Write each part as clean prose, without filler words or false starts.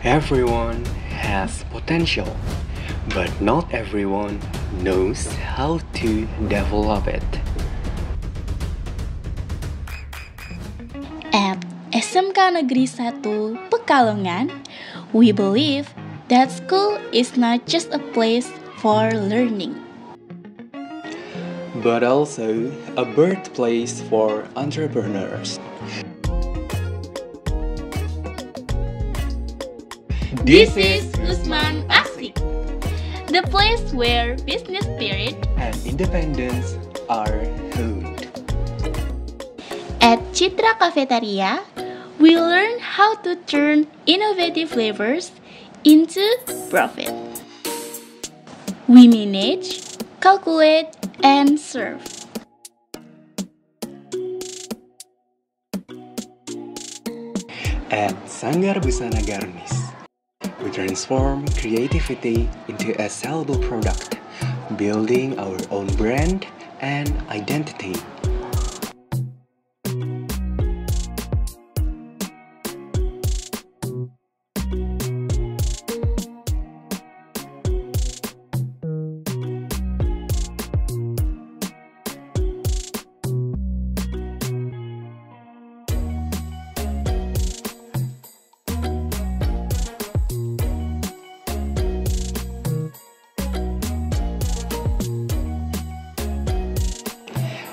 Everyone has potential, but not everyone knows how to develop it. At SMK Negeri 1 Pekalongan, we believe that school is not just a place for learning, but also a birthplace for entrepreneurs. This is Usman Asik, the place where business spirit and independence are honed. At Citra Cafetaria, we learn how to turn innovative flavors into profit. We manage, calculate, and serve. At Sanggar Busana Garnis, we transform creativity into a sellable product, building our own brand and identity.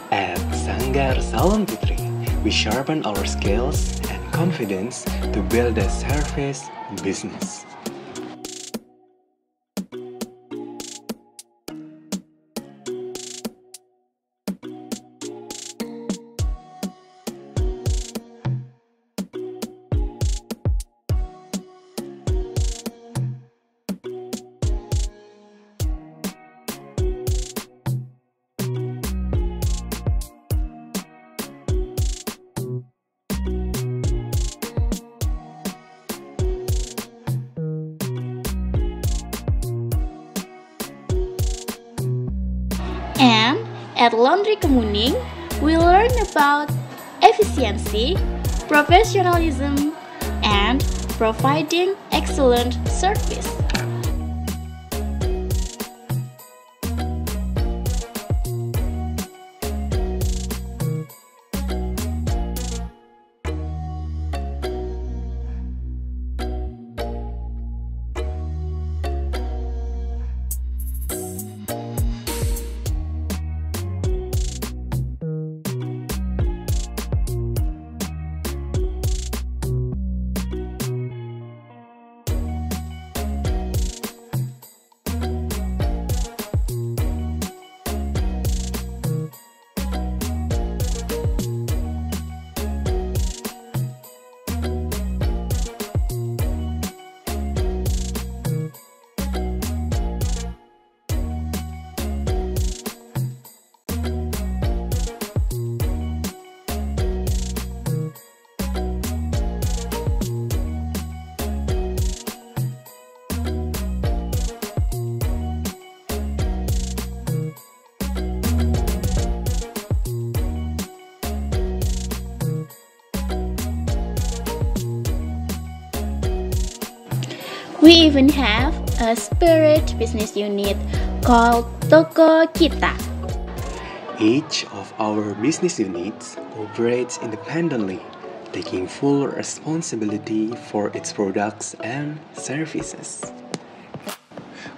At Sanggar Salon Poetri, we sharpen our skills and confidence to build a service business. And at Laundry Kemuning, we learn about efficiency, professionalism, and providing excellent service. We even have a spirit business unit called Toko Kita. Each of our business units operates independently, taking full responsibility for its products and services.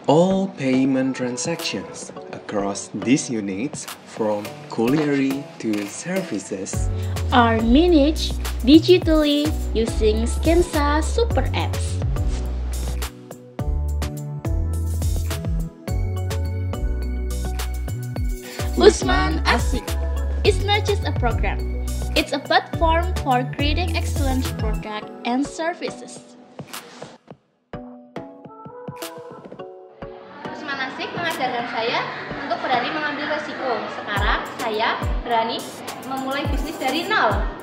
All payment transactions across these units, from culinary to services, Are managed digitally using Skensa SuperApps. Usman Asik is not just a program, it's a platform for creating excellent product and services. Usman Asik mengajarkan saya untuk berani mengambil resiko. Sekarang saya berani memulai bisnis dari nol.